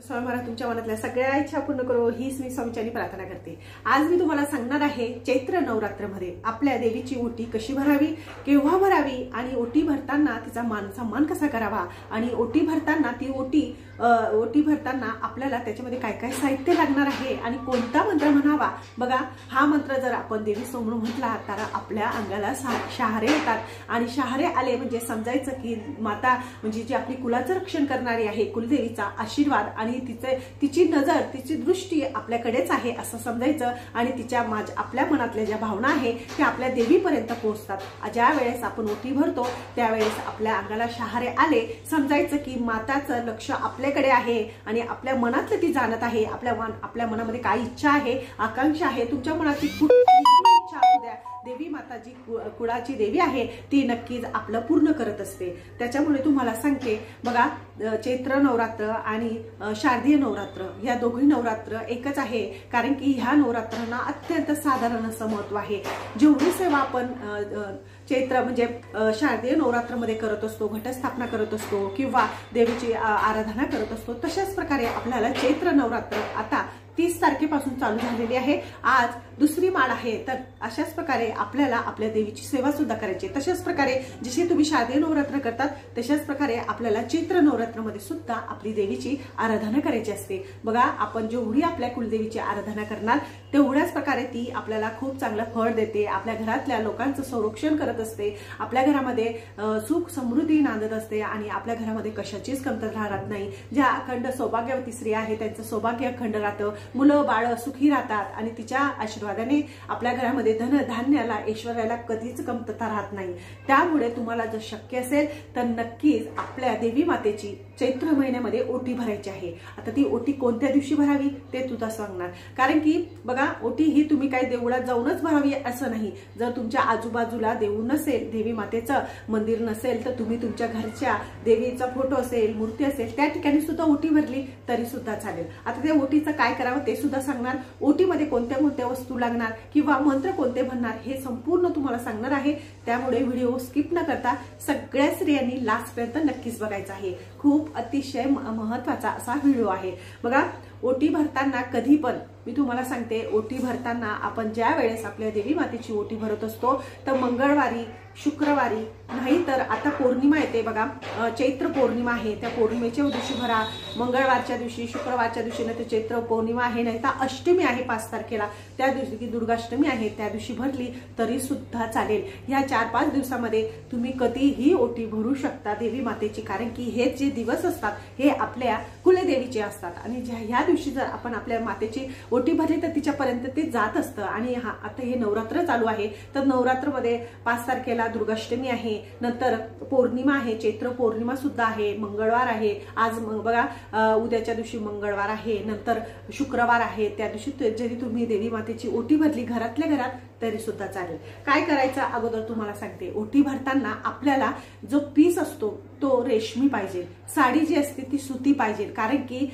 स्वामी महाराज तुमच्या मनातल्या सगळ्या इच्छा पूर्ण करो हीच मी स्वामींची प्रार्थना करते। आज मी तुम्हाला सांगणार आहे चैत्र नवरात्रमध्ये आपल्या देवीची ओटी कशी भरावी, केव्हा भरावी आणि ओटी भरताना तिचा मान सन्मान कसा करावा आणि ओटी भरताना ती ओटी भरताना आपल्याला त्याच्यामध्ये काय काय साहित्य लागणार आहे आणि कोणता मंत्र म्हणावा। बघा, हा मंत्र जर आपण देवी समोर म्हटला तर आपल्या अंगाला शहारे येतात आणि शहारे आले म्हणजे समजायचं की माता म्हणजे जी आपली कुलाचं रक्षण करणारी आहे, कुलदेवीचा आशीर्वाद आणि तिची नजर, तिची दृष्टी आपल्याकडेच आहे असं समजायचं आणि तिच्या आपल्या मनातल्या ज्या भावना आहे त्या आपल्या देवीपर्यंत पोहोचतात। ज्या वेळेस आपण ओटी भरतो त्यावेळेस आपल्या अंगाला शहारे आले समजायचं की माताचं लक्ष आपल्याकडे आहे आणि आपल्या मनातलं ती जाणत आहे। आपल्या मनामध्ये काय इच्छा आहे, आकांक्षा आहे, तुमच्या मनातली कुठलीही इच्छा असू द्या, देवी माता जी कुळाची देवी आहे ती नक्कीच आपलं पूर्ण करत असते। त्याच्यामुळे तुम्हाला सांगते बघा, चैत्र नवरात्र आणि शारदीय नवरात्र या दोघी नवरात्र एकच आहे, कारण की ह्या नवरात्रांना अत्यंत साधारण असं महत्व आहे। जेवढी सेवा आपण चैत्र म्हणजे शारदीय नवरात्रमध्ये करत असतो, घटस्थापना करत असतो किंवा देवीची आराधना करत असतो, तशाच प्रकारे आपल्याला चैत्र नवरात्र आता 30 तारखेपासून चालू झालेली आहे। आज दुसरी माळ आहे, तर अशाच प्रकारे आपल्याला आपल्या देवीची सेवा सुद्धा करायची। तशाच प्रकारे जसे तुम्ही शारदीय नवरात्र करतात तशाच प्रकारे आपल्याला चैत्र नवरात्रमध्ये सुद्धा आपली देवीची आराधना करायची असते। बघा, आपण जेवढी आपल्या कुलदेवीची आराधना करणार तेवढ्याच प्रकारे ती आपल्याला खूप चांगलं फळ देते, आपल्या घरातल्या लोकांचं संरक्षण करत असते, आपल्या घरामध्ये सुख समृद्धी नांदत असते आणि आपल्या घरामध्ये कशाचीच कमतरता राहत नाही। ज्या अखंड सौभाग्यवती स्त्रिया आहेत त्यांचं सौभाग्य अखंड राहतं, मुलं बाळ सुखी राहतात आणि तिच्या आशीर्वादाने आपल्या घरामध्ये धन धान्याला ऐश्वर्याला कधीच कमतरता राहत नाही। त्यामुळे तुम्हाला जर शक्य असेल तर नक्कीच आपल्या देवी मातेची चैत्र महिन्यामध्ये ओटी भरायची आहे। आता ती ओटी कोणत्या दिवशी भरावी ते तुला सांगणार, कारण की बघा, ओटी ही तुम्ही काही देवळात जाऊनच भरावी असं नाही। जर तुमच्या आजूबाजूला देऊळ नसेल, देवी मातेचं मंदिर नसेल, तर तुम्ही तुमच्या घरच्या देवीचा फोटो असेल, मूर्ती असेल त्या ठिकाणी सुद्धा ओटी भरली तरी सुद्धा चालेल। आता त्या ओटीचं काय करावं ते सुद्धा सांगणार, ओटीमध्ये कोणत्या कोणत्या वस्तू लागणार किंवा मंत्र कोणते म्हणणार हे संपूर्ण तुम्हाला सांगणार आहे। त्यामुळे व्हिडिओ स्किप न करता सगळ्या स्त्रियांनी लास्ट पर्यंत नक्कीच बघायचा आहे। खूप अतिशय महत्त्वाचा असा व्हिडिओ आहे। बघा, ओटी भरताना कधी पण मी तुम्हाला सांगते, ओटी भरताना आपण ज्या वेळेस आपल्या देवी मातेची ओटी भरत असतो तर मंगळवारी, शुक्रवारी, नाही तर आता पौर्णिमा येते बघा, चैत्र पौर्णिमा आहे, त्या पौर्णिमेच्या दिवशी भरा, मंगळवारच्या दिवशी, शुक्रवारच्या दिवशी, नाही तर चैत्र पौर्णिमा आहे, नाही तर अष्टमी आहे 5 तारखेला, त्या दिवशी की दुर्गाष्टमी आहे त्या दिवशी भरली तरी सुद्धा चालेल। ह्या 4-5 दिवसामध्ये तुम्ही कधीही ओटी भरू शकता देवी मातेची, कारण की हे जे दिवस असतात हे आपल्या कुलदेवीचे असतात आणि ह्या दिवशी जर आपण आपल्या मातेची ओटी भरली तर तिच्यापर्यंत ते जात असतं। आणि आता हे नवरात्र चालू आहे, तर नवरात्रमध्ये 5 तारखेला दुर्गाष्टमी आहे, नंतर पौर्णिमा आहे, चैत्र पौर्णिमा सुद्धा आहे, मंगळवार आहे, आज बघा उद्याच्या दिवशी मंगळवार आहे, नंतर शुक्रवार आहे, त्या दिवशी जरी तुम्ही देवी मातेची ओटी भरली घरातल्या घरात तरी सुद्धा चालेल। काय करायचं अगोदर तुम्हाला सांगते, ओटी भरताना आपल्याला जो पीस असतो तो रेशमी पाहिजे, साडी जी असते ती सुती पाहिजे, कारण की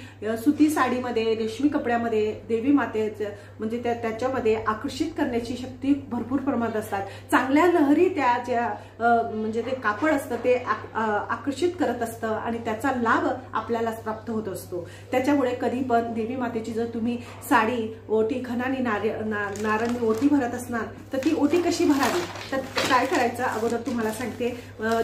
सुती साडीमध्ये, रेशमी कपड्यामध्ये देवी मातेचं म्हणजे त्याच्यामध्ये आकर्षित करण्याची शक्ती भरपूर प्रमाणात असतात। चांगल्या लहरी त्या ज्या म्हणजे ते कापड असतं ते आकर्षित करत असतं आणि त्याचा लाभ आपल्यालाच प्राप्त होत असतो। त्याच्यामुळे कधी पण देवी मातेची जर तुम्ही साडी, ओटी, खणाने नारळी ओटी भरत असणार तर ती ओटी कशी भरावी तर काय करायचं अगोदर तुम्हाला सांगते।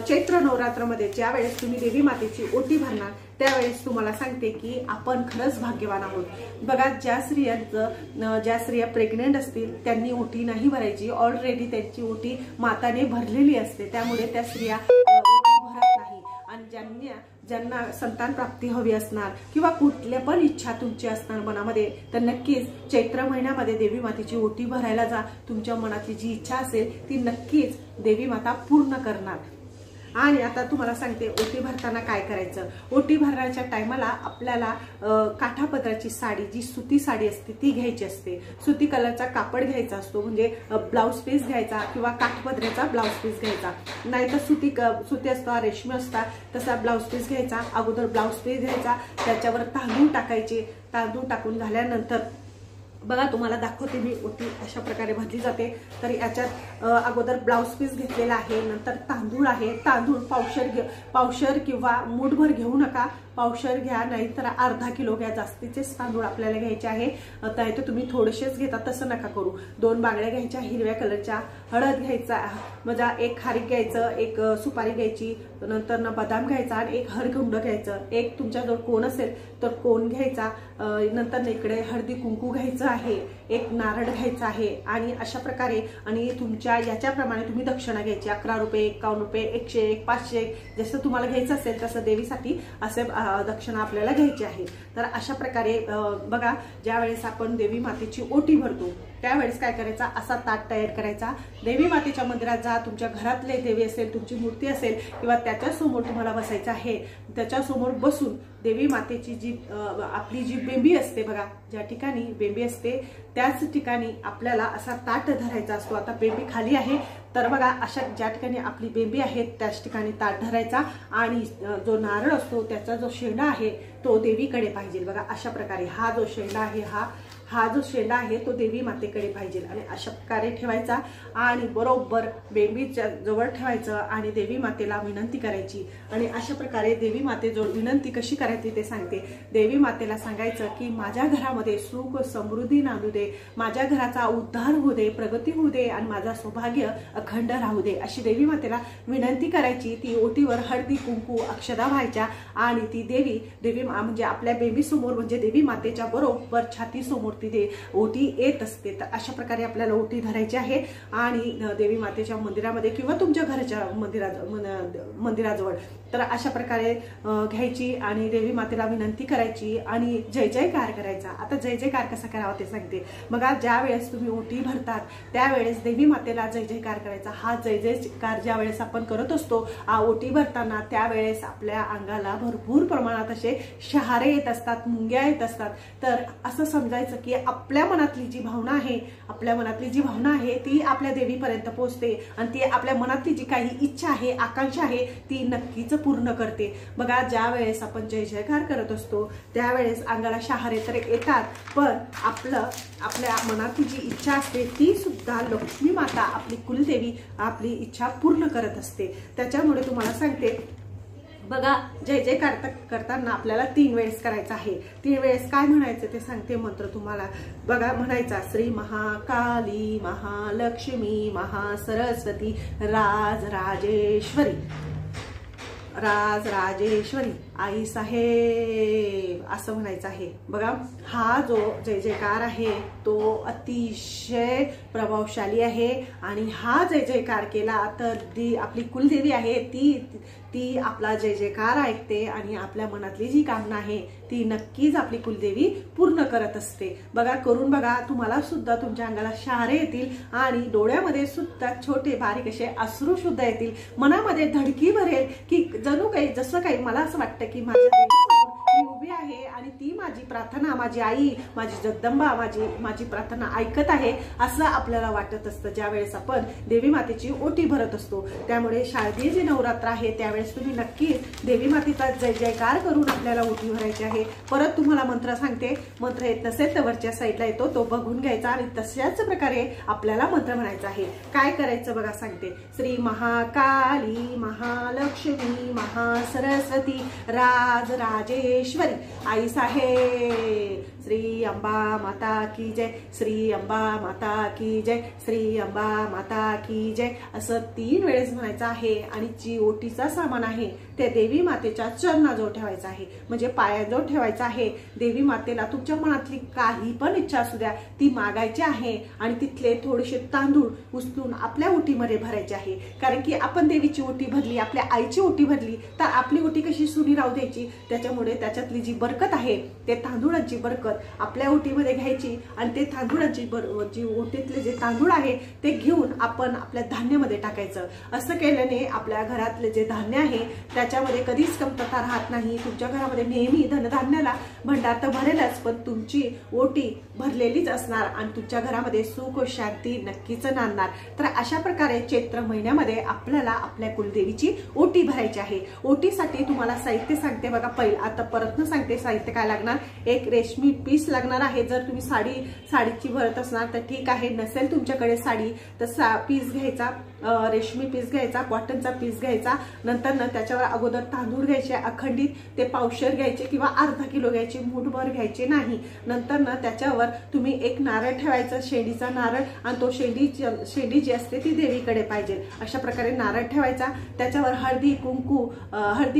चैत्र नवरात्रामध्ये ज्या वेळेस तुम्ही देवी मातेची ओटी भरणार त्यावेळेस तुम्हाला सांगते की आपण खरंच भाग्यवान आहोत। बघा, ज्या स्त्रिया प्रेग्नेंट असतील त्यांनी ओटी नाही भरायची, ऑलरेडी त्यांची ओटी माताने भरलेली असते, त्यामुळे त्या स्त्रिया ओटी भरत नाही। आणि ज्यांना संतान प्राप्ती हवी असणार किंवा कुठल्या पण इच्छा तुमची असणार मनामध्ये तर नक्कीच चैत्र महिन्यामध्ये देवी मातेची ओटी भरायला जा। तुमच्या मनातली जी इच्छा असेल ती नक्कीच देवी माता पूर्ण करणार। आणि आता तुम्हाला सांगते ओटी भरताना काय करायचं। ओटी भरण्याच्या टायमाला आपल्याला काठापदराची साडी, जी सुती साडी असते ती घ्यायची असते, सुती कलरचा कापड घ्यायचा असतो, म्हणजे ब्लाउज पीस घ्यायचा किंवा काठपदराचा ब्लाउज पीस घ्यायचा, नाहीतर सुती असतो, रेशमी असता तसा ब्लाउज पीस घ्यायचा। अगोदर ब्लाउज पीस घ्यायचा, त्याच्यावर तांदूळ टाकायचे, तांदूळ टाकून झाल्यानंतर बघा तुम्हाला दाखवते मी ओटी अशा प्रकारे भरली जाते। तर याच्यात अगोदर ब्लाउज पीस घेतलेला आहे, नंतर तांदूळ आहे, तांदूळ पावशर किंवा मूठभर घेऊ नका, पावशर घ्या, नाहीतर अर्धा किलो घ्या. जास्तीचेच तांदूळ आपल्याला घ्यायचे आहे. तर तुम्ही थोडेसेच घेता, तसं नका करू. 2 बांगड्या घ्यायच्या हिरव्या कलरच्या, हळद घ्यायचा, म्हणजे एक खारीक घ्यायचं, एक सुपारी घ्यायची, नंतर बदाम घ्यायचा आणि एक हरकुंड घ्यायचं. एक तुमच्याजवळ कोण असेल तर कोण घ्यायचा. नंतर इकडे हळदी कुंकू घ्यायचं आहे, एक नारळ घ्यायचा आहे. आणि अशा प्रकारे आणि तुमच्या याच्याप्रमाणे तुम्ही दक्षिणा घ्यायची. 11 रुपये, 51 रुपये, 101, 500 जसं तुम्हाला घ्यायचं असेल तसं देवीसाठी असे दक्षिणा आपल्याला घ्यायची आहे. तर अशा प्रकारे बघा, ज्या वेळेस आपण देवी मातेची ओटी भरतो त्यावेळेस काय करायचा, असा ताट तयार करायचा. देवी मातेच्या मंदिरात जा, तुमच्या घरातले देवी असेल, तुमची मूर्ती असेल किंवा त्याच्यासमोर तुम्हाला बसायचं आहे. त्याच्यासमोर बसून देवी मातेची जी आपली जी बेंबी असते बघा, ज्या ठिकाणी बेंबी असते त्याच ठिकाणी आपल्याला असा ताट धरायचा असतो. आता बेंबी खाली आहे तर बघा, अशा ज्या ठिकाणी आपली बेंबी आहे त्याच ठिकाणी ताट धरायचा आणि जो नारळ असतो त्याचा जो शेंडा आहे तो देवीकडे पाहिजे. बघा अशा प्रकारे हा जो शेंडा आहे हा जो शेंडा आहे तो देवी मातेकडे पाहिजे आणि अशा प्रकारे ठेवायचा आणि बरोबर बेंबीच्या जवळ ठेवायचं आणि देवी मातेला विनंती करायची. आणि अशा प्रकारे देवी मातेजवळ विनंती कशी करायची ते सांगते. देवी मातेला सांगायचं की माझ्या घरामध्ये सुख समृद्धी नांदू दे, माझ्या घराचा उद्धार होऊ दे, प्रगती होऊ दे आणि माझा सौभाग्य अखंड राहू दे, अशी देवी मातेला विनंती करायची. ती ओटीवर हळदी कुंकू अक्षदा व्हायच्या आणि ती देवी म्हणजे आपल्या बेबी समोर म्हणजे देवी मातेच्या बरोबर छाती समोर ती ओटी येत असते. तर अशा प्रकारे आपल्याला ओटी धरायची आहे आणि देवी मातेच्या मंदिरामध्ये किंवा तुमच्या घराच्या मंदिराजवळ तर अशा प्रकारे घ्यायची आणि देवी मातेला विनंती करायची आणि जय जयकार करायचा. आता जय जयकार कसा करावा ते सांगते बघा. ज्या वेळेस तुम्ही ओटी भरतात त्यावेळेस देवी मातेला जय जयकार करायचा. हा जय जयकार ज्या वेळेस आपण करत असतो ओटी भरताना त्यावेळेस आपल्या अंगाला भरपूर प्रमाणात असे शहारे येत असतात, मुंग्या येत असतात. तर असं समजायचं की आपल्या मनातली जी भावना आहे ती आपल्या देवीपर्यंत पोहोचते आणि ती आपल्या मनातली जी काही इच्छा आहे, आकांक्षा आहे ती नक्कीच पूर्ण करते. बघा ज्या वेळेस आपण जय जयकार करत असतो त्यावेळेस अंगाला शहारे तर येतात, पण आपल्या मनातली जी इच्छा असते ती सुद्धा लक्ष्मी माता आपली कुलदेवी आपली इच्छा पूर्ण करत असते. त्याच्यामुळे तुम्हाला सांगते बघा, जय जय करताना आपल्याला 3 वेळेस करायचं आहे. 3 वेळेस काय म्हणायचं ते सांगते मंत्र तुम्हाला. बघा म्हणायचा श्री महाकाली महालक्ष्मी महासरस्वती राजराजेश्वरी आई साहेब असं म्हणायचं आहे. बघा हा जो जय जयकार आहे तो अतिशय प्रभावशाली आहे आणि हा जय जयकार केला तर ती आपली कुलदेवी आहे ती आपला जय जयकार ऐकते आणि आपल्या मनातली जी कामना आहे ती नक्कीच आपली कुलदेवी पूर्ण करत असते. बघा करून बघा, तुम्हाला सुद्धा तुमच्या अंगाला शहारे येतील आणि डोळ्यामध्ये सुद्धा छोटे बारीक असे अश्रू सुद्धा येतील. मनामध्ये धडकी भरेल की जणू काही जसं काही मला असं वाटतं की माझ्या देवीसमोर मी उभी आहे आणि ती माझी प्रार्थना, माझी आई, माझी जगदंबा माझी प्रार्थना ऐकत आहे असं आपल्याला वाटत असतं ज्या वेळेस आपण देवी मातेची ओटी भरत असतो. त्यामुळे शारदीय जे नवरात्र आहे त्यावेळेस तुम्ही नक्की देवी मातेचा जय जयकार करून आपल्याला ओटी भरायची आहे. परत तुम्हाला मंत्र सांगते, मंत्र येत नसेल तर वरच्या साईडला येतो तो बघून घ्यायचा आणि तशाच प्रकारे आपल्याला मंत्र म्हणायचा आहे. काय करायचं बघा सांगते. श्री महाकाली महालक्ष्मी महासरस्वती राजराजेश्वरी आई साहेब श्री अंबा माता की जय, श्री अंबा माता की जय, श्री अंबा माता की जय असं 3 वेळेस म्हणायचं आहे. आणि जी ओटीचा सामान आहे ते देवी मातेच्या चरणाजवळ ठेवायचा आहे, म्हणजे पायाजवळ ठेवायचा आहे. देवी मातेला तुमच्या मनातली काही पण इच्छा असू द्या ती मागायची आहे आणि तिथले थोडेसे तांदूळ उचलून आपल्या ओटीमध्ये भरायचे आहे. कारण की आपण देवीची ओटी भरली, आपल्या आईची ओटी भरली तर आपली ओटी कशी सुनी राहू द्यायची. त्याच्यामुळे त्याच्यातली जी बरकत आहे ते तांदूळांची बरकत आपल्या ओटीमध्ये घ्यायची आणि ते तांदूळांची जी ओटीतले जे तांदूळ आहे ते घेऊन आपण आपल्या धान्यामध्ये टाकायचं. असं केल्याने आपल्या घरातले जे धान्य आहे त्याच्यामध्ये कधीच कमतरता राहत नाही. तुमच्या घरामध्ये नेहमी धनधान्याला भंडार तर भरेलच, पण तुमची ओटी भरलेलीच असणार आणि तुमच्या घरामध्ये सुख शांती नक्कीच नांदणार. तर अशा प्रकारे चैत्र महिन्यामध्ये आपल्याला आपल्या कुलदेवीची ओटी भरायची आहे. ओटीसाठी तुम्हाला साहित्य सांगते बघा. आता परत सांगते साहित्य काय लागणार. एक रेशमी पीस लागणार आहे. जर तुम्ही साडीची भरत असणार तर ठीक आहे, नसेल तुमच्याकडे साडी तर पीस घ्यायचा. रेशमी पीस घ्यायचा, कॉटनचा पीस घ्यायचा. नंतर त्याच्यावर अगोदर तांदूळ घ्यायचे अखंडित, ते पावशेर घ्यायचे किंवा अर्धा किलो घ्यायचे, मूठभर घ्यायचे नाही. नंतर त्याच्यावर तुम्ही एक नारळ ठेवायचा, शेंडीचा नारळ, आणि तो शेंडी जी असते ती देवीकडे पाहिजे अशा प्रकारे नारळ ठेवायचा. त्याच्यावर हळदी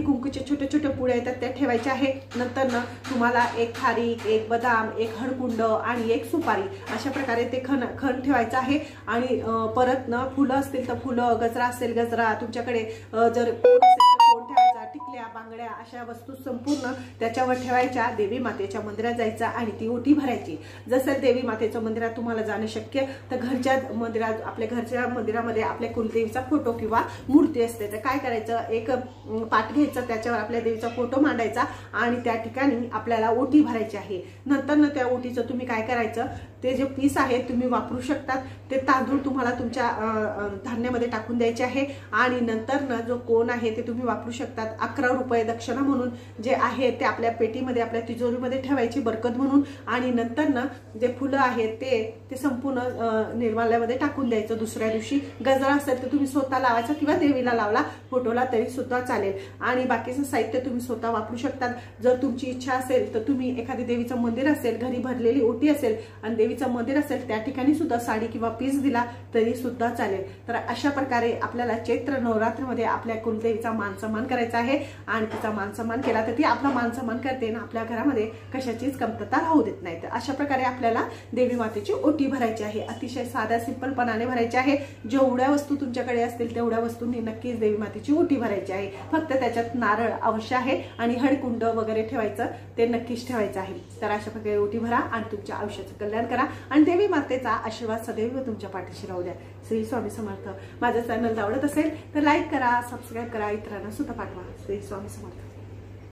कुंकूचे छोटे छोटे पुड्या येतात त्या ठेवायच्या आहे. नंतर तुम्हाला एक खारीक, एक बदाम, एक हळकुंड आणि एक सुपारी अशा प्रकारे ते खण ठेवायचं आहे. आणि परत फुलं असतील तर फुलं, गजरा असेल गजरा, तुमच्याकडे जर कोण असेल तर कोण ठेवायचा, टिकल्या, बांगड्या अशा वस्तू संपूर्ण त्याच्यावर ठेवायच्या. देवी मातेच्या मंदिरात जायचं आणि ती ओटी भरायची. जसं देवी मातेच्या मंदिरात तुम्हाला जाणं शक्य तर घरच्या मंदिरात, आपल्या घरच्या मंदिरामध्ये आपल्या कुलदेवीचा फोटो किंवा मूर्ती असते तर काय करायचं, एक पाट घ्यायचं, त्याच्यावर आपल्या देवीचा फोटो मांडायचा आणि त्या ठिकाणी आपल्याला ओटी भरायची आहे. नंतर त्या ओटीचं तुम्ही काय करायचं, ते जे पीस आहे तुम्ही वापरू शकतात. ते तांदूळ तुम्हाला तुमच्या धान्यामध्ये टाकून द्यायचे आहे. आणि नंतर जो कोण आहे ते तुम्ही वापरू शकतात. 11 रुपये दक्षिणा म्हणून जे आहे ते आपल्या पेटीमध्ये, आपल्या तिजोरीमध्ये ठेवायची बरकत म्हणून. आणि नंतर जे फुलं आहेत ते संपूर्ण निर्माल्यामध्ये टाकून द्यायचं. दुसऱ्या दिवशी गजरा असेल तर तुम्ही स्वतः लावायचा किंवा देवीला लावला फोटोला तरी सुद्धा चालेल. आणि बाकीचं साहित्य तुम्ही स्वतः वापरू शकतात. जर तुमची इच्छा असेल तर तुम्ही एखादी देवीचं मंदिर असेल, घरी भरलेली ओटी असेल आणि देवीचं मंदिर असेल त्या ठिकाणी सुद्धा साडी किंवा पीस दिला तरी सुद्धा चालेल. तर अशा प्रकारे आपल्याला चैत्र नवरात्रमध्ये आपल्या कुलदेवीचा मानसन्मान करायचा आहे. आणि तिचा मानसन्मान केला तर ती आपला मानसन्मान करते ना, आपल्या घरामध्ये कशाचीच कमतरता राहू देत नाही. तर अशा प्रकारे आपल्याला देवी मातेची ओटी भरायची आहे. अतिशय साध्या सिंपलपणाने भरायची आहे. जेवढ्या वस्तू तुमच्याकडे असतील तेवढ्या वस्तूंनी नक्कीच देवी मातेची ओटी भरायची आहे. फक्त त्याच्यात नारळ अवश्य आहे आणि हळकुंड वगैरे ठेवायचं, ते नक्कीच ठेवायचं आहे. तर अशा प्रकारे ओटी भरा आणि तुमच्या आयुष्याचं कल्याण करा आणि देवी मातेचा आशीर्वाद सदैव तुमच्या पाठीशी राहू द्या. श्री स्वामी समर्थ. माझं चॅनल आवडत असेल तर लाईक करा, सबस्क्राईब करा, इतरांना सुद्धा पाठवा. श्री स्वामी समर्थ.